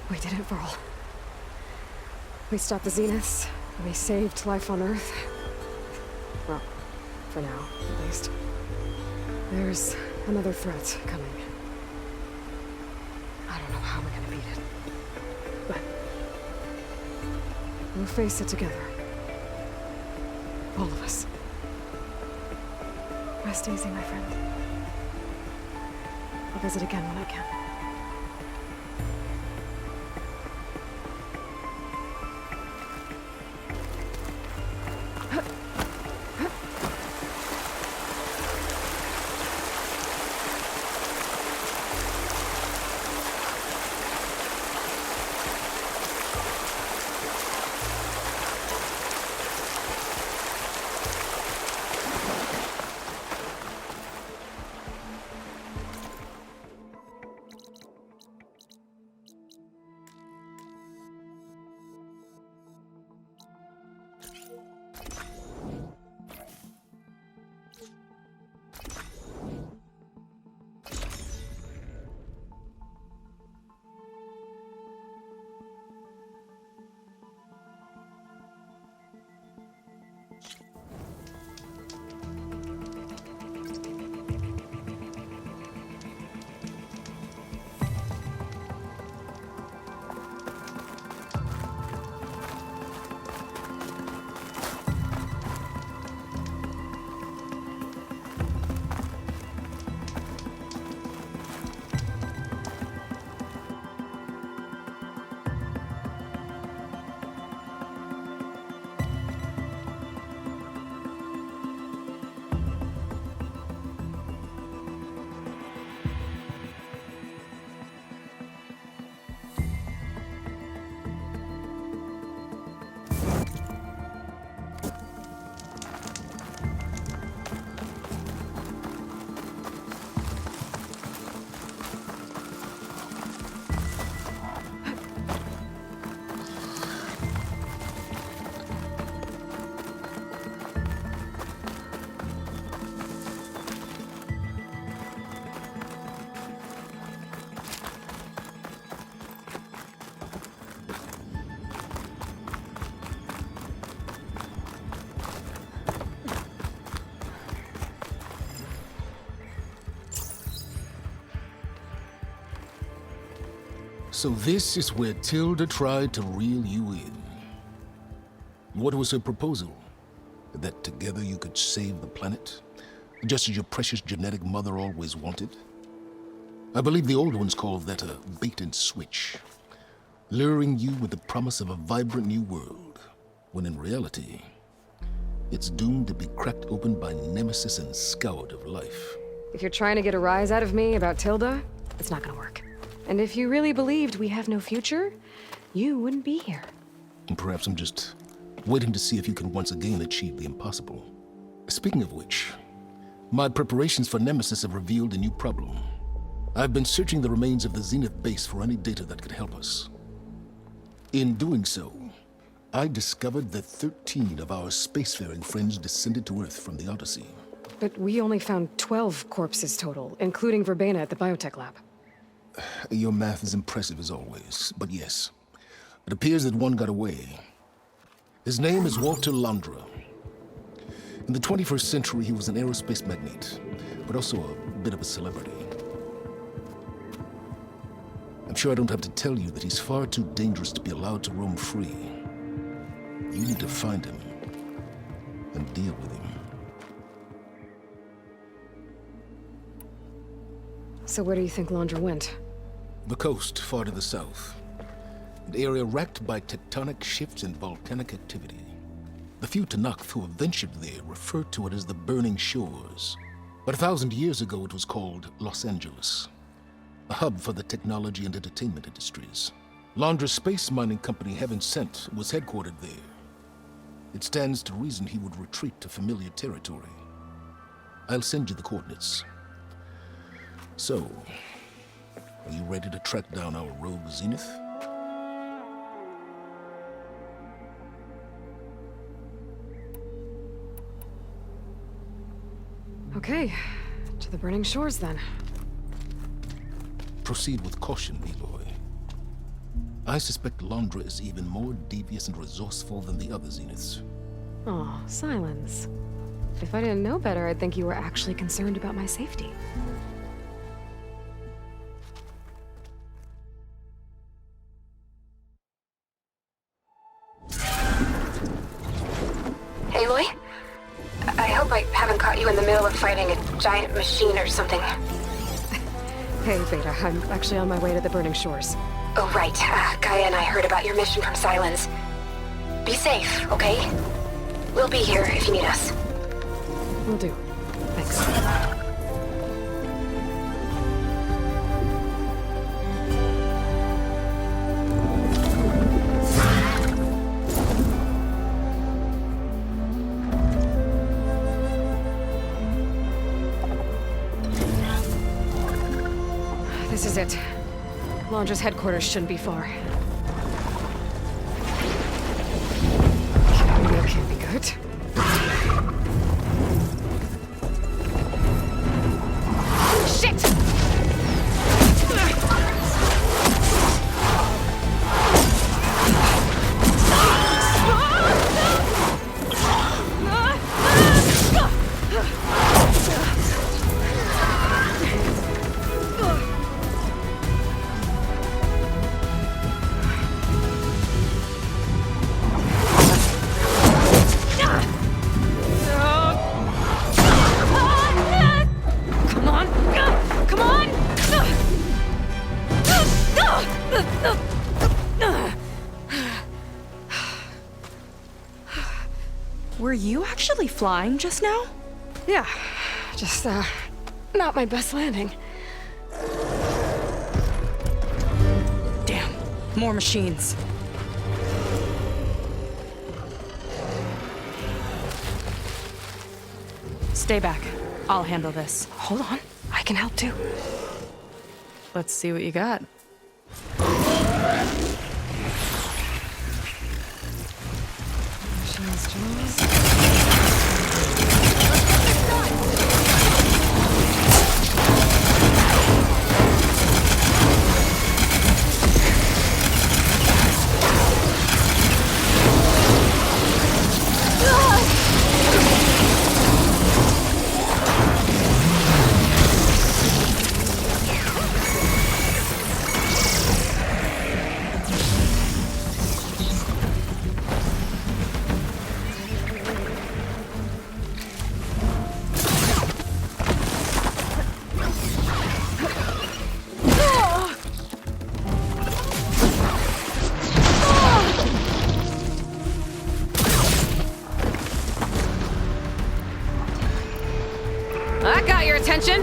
We did it, Varl. We stopped the Zeniths. We saved life on Earth. Well, for now, at least. There's another threat coming. I don't know how we're gonna beat it. But we'll face it together. All of us. Rest easy, my friend. I'll visit again when I can. So this is where Tilda tried to reel you in. What was her proposal? That together you could save the planet? Just as your precious genetic mother always wanted? I believe the old ones called that a bait and switch. Luring you with the promise of a vibrant new world, when in reality, it's doomed to be cracked open by Nemesis and scoured of life. If you're trying to get a rise out of me about Tilda, it's not gonna work. And if you really believed we have no future, you wouldn't be here. And perhaps I'm just waiting to see if you can once again achieve the impossible. Speaking of which, my preparations for Nemesis have revealed a new problem. I've been searching the remains of the Zenith base for any data that could help us. In doing so, I discovered that 13 of our spacefaring friends descended to Earth from the Odyssey. But we only found 12 corpses total, including Verbena at the biotech lab. Your math is impressive as always, but yes, it appears that one got away. His name is Walter Londra. In the 21st century, he was an aerospace magnate, but also a bit of a celebrity. I'm sure I don't have to tell you that he's far too dangerous to be allowed to roam free. You need to find him and deal with him. So where do you think Londra went? The coast, far to the south. An area racked by tectonic shifts and volcanic activity. The few Tenakth who have ventured there refer to it as the Burning Shores. But 1,000 years ago it was called Los Angeles, a hub for the technology and entertainment industries. Londra's space mining company, Heaven Sent, was headquartered there. It stands to reason he would retreat to familiar territory. I'll send you the coordinates. So, are you ready to track down our rogue Zenith? Okay, to the Burning Shores then. Proceed with caution, Aloy. I suspect Londra is even more devious and resourceful than the other Zeniths. Oh, Silence. If I didn't know better, I'd think you were actually concerned about my safety. Aloy? I hope I haven't caught you in the middle of fighting a giant machine or something. Hey, Beta, I'm actually on my way to the Burning Shores. Oh, right. Gaia and I heard about your mission from Silence. Be safe, okay? We'll be here if you need us. Will do. Thanks. This is it. Londra's headquarters shouldn't be far. That can't be good. Shit! Come on! Come on! Were you actually flying just now? Yeah, just, not my best landing. Damn, more machines. Stay back. I'll handle this. Hold on, I can help too. Let's see what you got. Machine's jaws. That got your attention?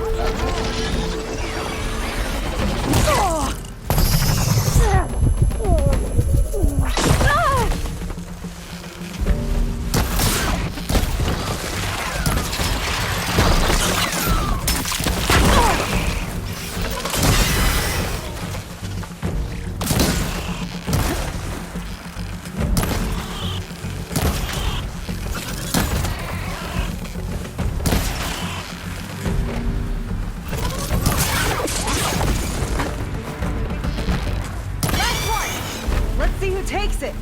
Let's see who takes it.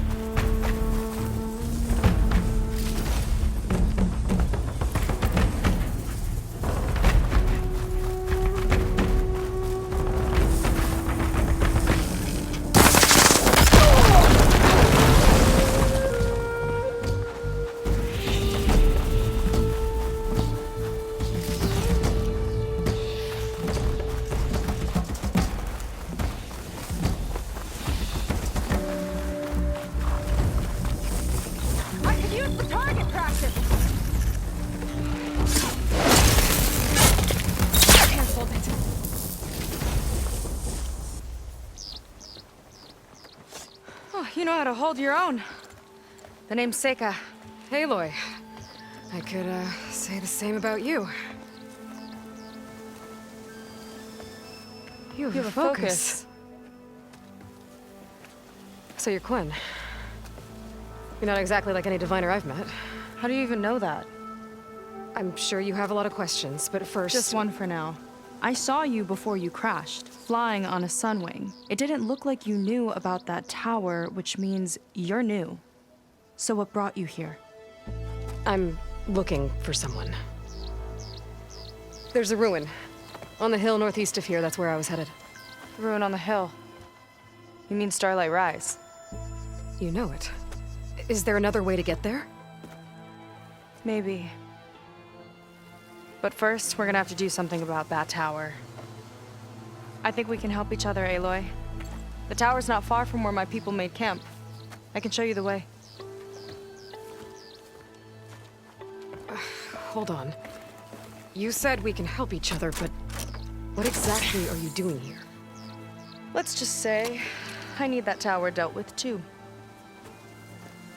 I could use the target practice. Canceled it. Oh, you know how to hold your own. The name's Seika. Aloy. I could, say the same about you. You have a focus. So you're Quinn. You're not exactly like any diviner I've met. How do you even know that? I'm sure you have a lot of questions, but first... Just one for now. I saw you before you crashed, flying on a Sunwing. It didn't look like you knew about that tower, which means you're new. So what brought you here? I'm looking for someone. There's a ruin. On the hill northeast of here, that's where I was headed. Ruin on the hill. You mean Starlight Rise? You know it. Is there another way to get there? Maybe. But first, we're gonna have to do something about that tower. I think we can help each other, Aloy. The tower's not far from where my people made camp. I can show you the way. Hold on. You said we can help each other, but what exactly are you doing here? Let's just say, I need that tower dealt with too.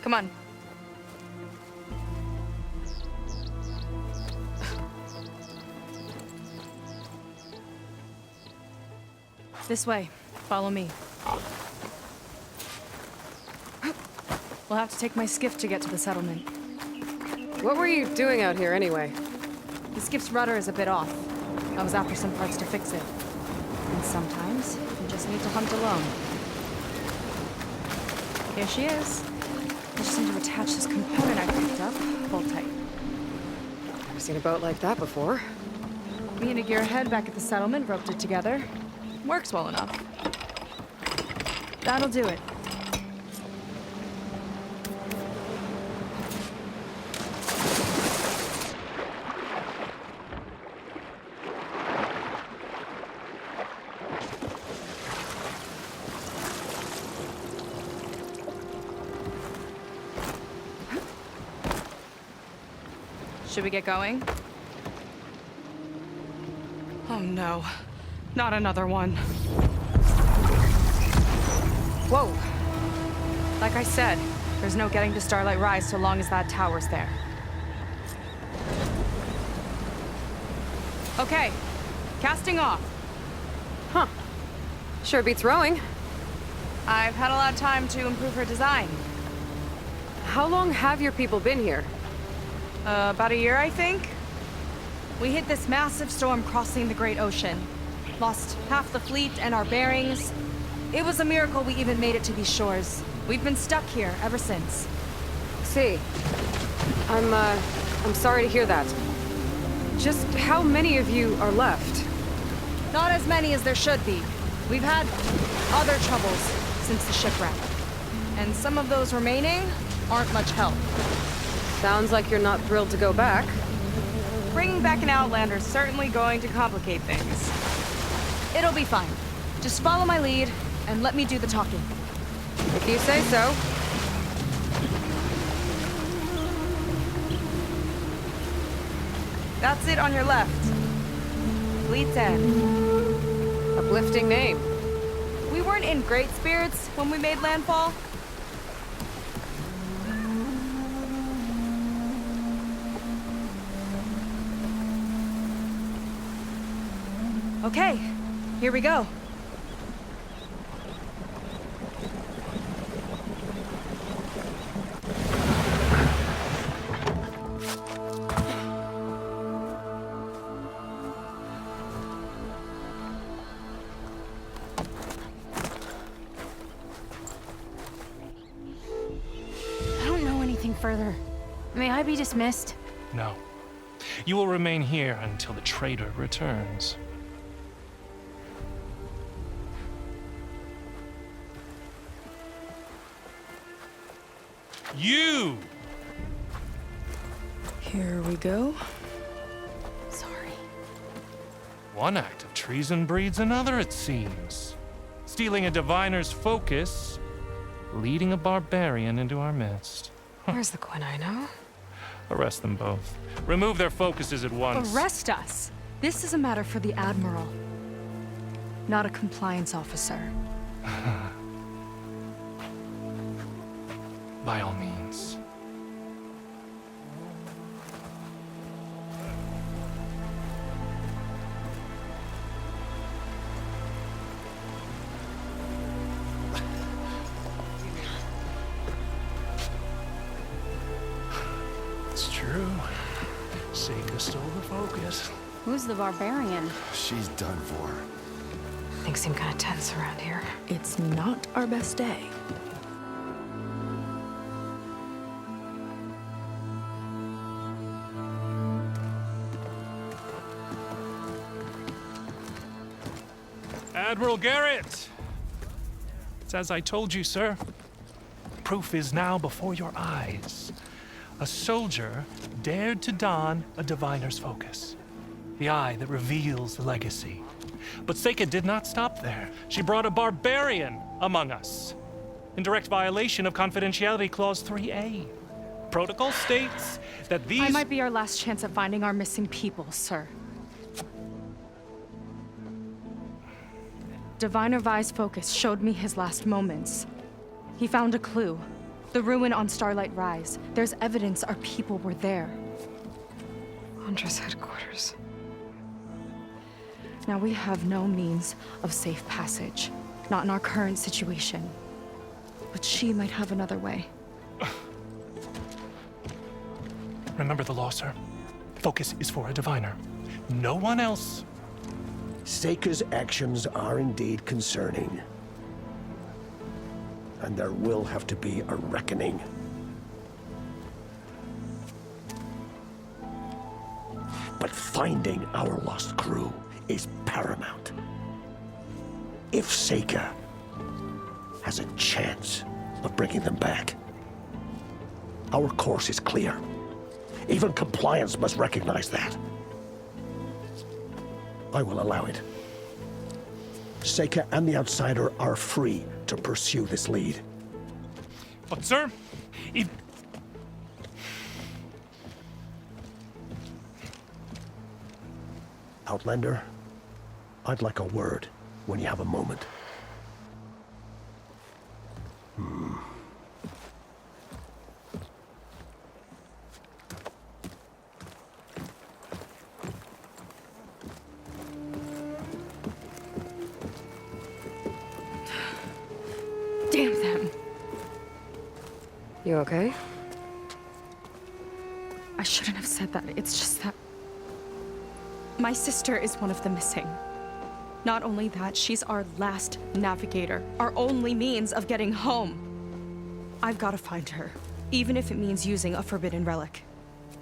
Come on. This way. Follow me. We'll have to take my skiff to get to the settlement. What were you doing out here anyway? The skiff's rudder is a bit off. I was after some parts to fix it. And sometimes, you just need to hunt alone. Here she is. I just need to attach this component I picked up. Hold tight. Never seen a boat like that before. Me and a gearhead back at the settlement roped it together. Works well enough. That'll do it. Should we get going? Oh no. Not another one. Whoa. Like I said, there's no getting to Starlight Rise so long as that tower's there. Okay. Casting off. Huh. Sure beats rowing. I've had a lot of time to improve her design. How long have your people been here? About a year, I think. We hit this massive storm crossing the Great Ocean. Lost half the fleet and our bearings. It was a miracle we even made it to these shores. We've been stuck here ever since. See, I'm sorry to hear that. Just how many of you are left? Not as many as there should be. We've had other troubles since the shipwreck. And some of those remaining aren't much help. Sounds like you're not thrilled to go back. Bringing back an Outlander's certainly going to complicate things. It'll be fine. Just follow my lead and let me do the talking. If you say so. That's it on your left. Fleet's End. Uplifting name. We weren't in great spirits when we made landfall. Okay, here we go. I don't know anything further. May I be dismissed? No. You will remain here until the traitor returns. You! Here we go. Sorry. One act of treason breeds another, it seems. Stealing a diviner's focus, leading a barbarian into our midst. Where's the Quinino? Arrest them both. Remove their focuses at once. Arrest us. This is a matter for the Admiral, not a compliance officer. By all means. It's true. Seika stole the focus. Who's the barbarian? She's done for. Things seem kind of tense around here. It's not our best day. Admiral Garrett! It's as I told you, sir. Proof is now before your eyes. A soldier dared to don a diviner's focus, the eye that reveals the legacy. But Seika did not stop there. She brought a barbarian among us, in direct violation of Confidentiality Clause 3A. Protocol states that these... I might be our last chance at finding our missing people, sir. Diviner Vi's focus showed me his last moments. He found a clue. The ruin on Starlight Rise. There's evidence our people were there. Huntress headquarters. Now we have no means of safe passage. Not in our current situation. But she might have another way. Remember the law, sir. Focus is for a diviner. No one else. Seika's actions are indeed concerning. And there will have to be a reckoning. But finding our lost crew is paramount. If Seika has a chance of bringing them back, our course is clear. Even compliance must recognize that. I will allow it. Seika and the Outsider are free to pursue this lead. But, sir, if... Outlander, I'd like a word when you have a moment. Damn them. You okay? I shouldn't have said that. It's just that... my sister is one of the missing. Not only that, she's our last navigator. Our only means of getting home. I've got to find her. Even if it means using a forbidden relic.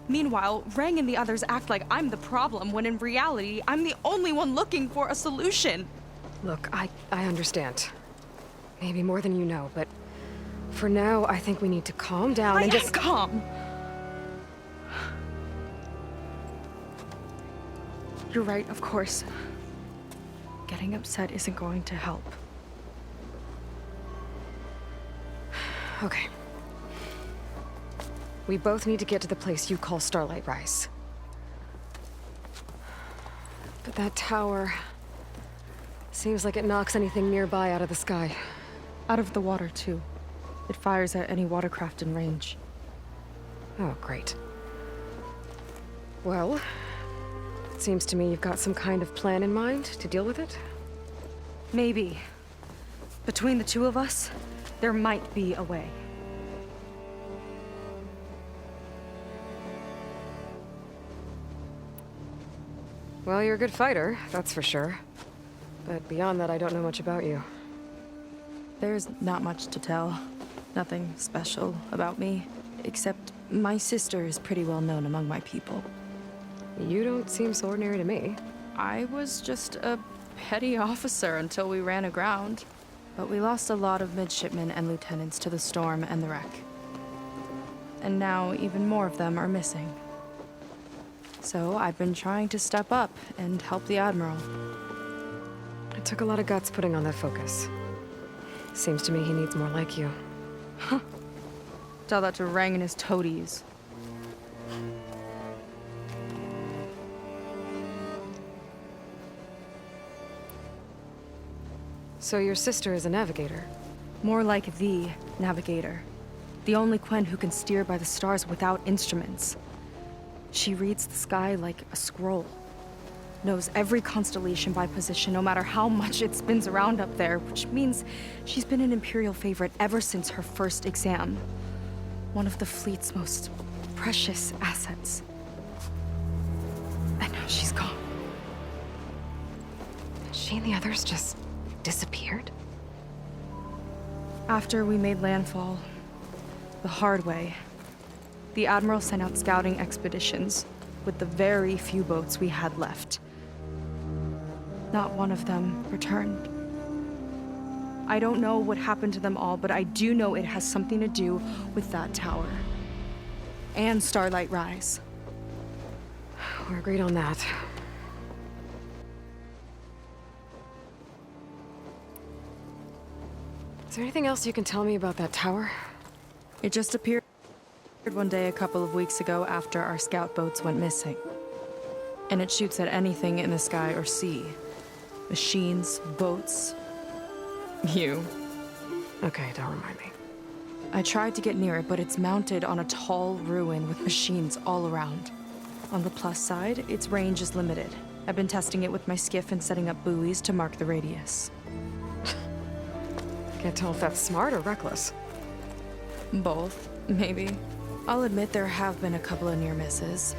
Meanwhile, Rang and the others act like I'm the problem, when in reality, I'm the only one looking for a solution. Look, I understand. Maybe more than you know, but for now, I think we need to calm down I and am just... calm. You're right, of course. Getting upset isn't going to help. Okay. We both need to get to the place you call Starlight Rise. But that tower... seems like it knocks anything nearby out of the sky. Out of the water, too. It fires at any watercraft in range. Oh, great. Well, it seems to me you've got some kind of plan in mind to deal with it. Maybe. Between the two of us, there might be a way. Well, you're a good fighter, that's for sure. But beyond that, I don't know much about you. There's not much to tell. Nothing special about me, except my sister is pretty well known among my people. You don't seem so ordinary to me. I was just a petty officer until we ran aground. But we lost a lot of midshipmen and lieutenants to the storm and the wreck. And now even more of them are missing. So I've been trying to step up and help the Admiral. It took a lot of guts putting on that focus. Seems to me he needs more like you. Tell that to Rang and his toadies. So your sister is a navigator? More like the navigator. The only Quen who can steer by the stars without instruments. She reads the sky like a scroll. Knows every constellation by position, no matter how much it spins around up there, which means she's been an Imperial favorite ever since her first exam. One of the fleet's most precious assets. And now she's gone. she and the others just disappeared? After we made landfall, the hard way, the Admiral sent out scouting expeditions with the very few boats we had left. Not one of them returned. I don't know what happened to them all, but I do know it has something to do with that tower. And Starlight Rise. We're agreed on that. Is there anything else you can tell me about that tower? It just appeared one day a couple of weeks ago after our scout boats went missing. And it shoots at anything in the sky or sea. Machines, boats. You. Okay, don't remind me. I tried to get near it, but it's mounted on a tall ruin with machines all around. On the plus side, its range is limited. I've been testing it with my skiff and setting up buoys to mark the radius. Can't tell if that's smart or reckless. Both, maybe. I'll admit there have been a couple of near misses.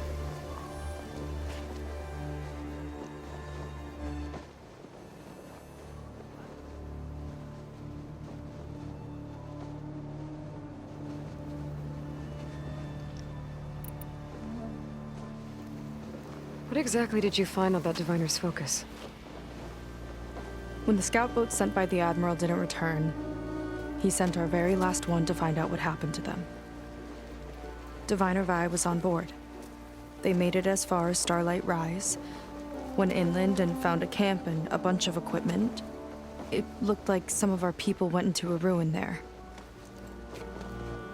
What exactly did you find on that Diviner's Focus? When the scout boat sent by the Admiral didn't return, he sent our very last one to find out what happened to them. Diviner Vi was on board. They made it as far as Starlight Rise, went inland and found a camp and a bunch of equipment. It looked like some of our people went into a ruin there.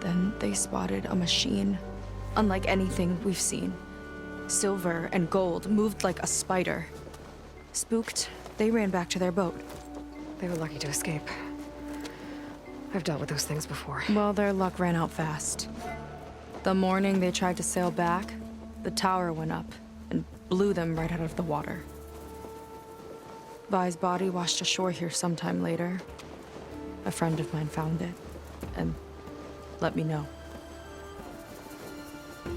Then they spotted a machine, unlike anything we've seen. Silver and gold, moved like a spider. Spooked, they ran back to their boat. They were lucky to escape. I've dealt with those things before. Well, their luck ran out fast. The morning they tried to sail back, the tower went up and blew them right out of the water. Vi's body washed ashore here sometime later. A friend of mine found it and let me know.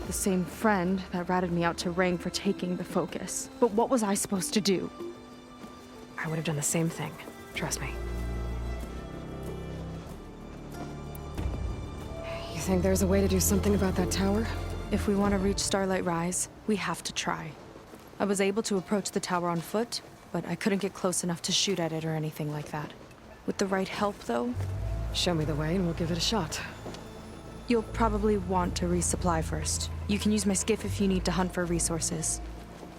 The same friend that ratted me out to Rang for taking the Focus. But what was I supposed to do? I would have done the same thing. Trust me. You think there's a way to do something about that tower? If we want to reach Starlight Rise, we have to try. I was able to approach the tower on foot, but I couldn't get close enough to shoot at it or anything like that. With the right help, though, Show me the way and we'll give it a shot. you'll probably want to resupply first. You can use my skiff if you need to hunt for resources.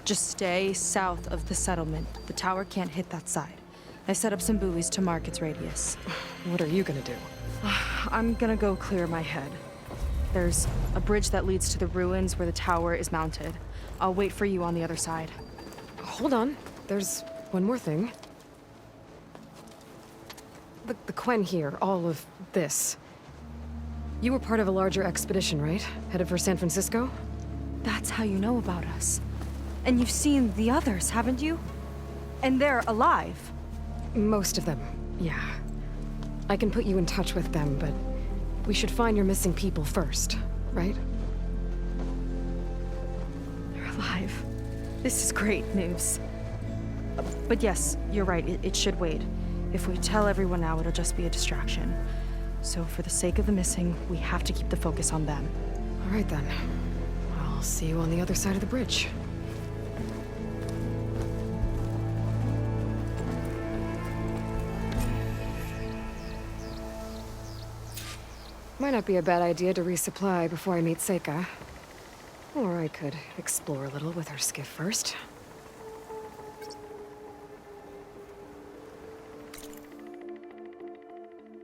Just stay south of the settlement. The tower can't hit that side. I set up some buoys to mark its radius. What are you gonna do? I'm gonna go clear my head. There's a bridge that leads to the ruins where the tower is mounted. I'll wait for you on the other side. Hold on. There's one more thing. The Quen here, all of this. You were part of a larger expedition, right? Headed for San Francisco? That's how you know about us. And you've seen the others, haven't you? And they're alive. Most of them, yeah. I can put you in touch with them, but we should find your missing people first, right? They're alive. This is great news. But yes, you're right, it should wait. If we tell everyone now, it'll just be a distraction. So for the sake of the missing, we have to keep the focus on them. All right then. I'll see you on the other side of the bridge. Might not be a bad idea to resupply before I meet Seika. Or I could explore a little with her skiff first.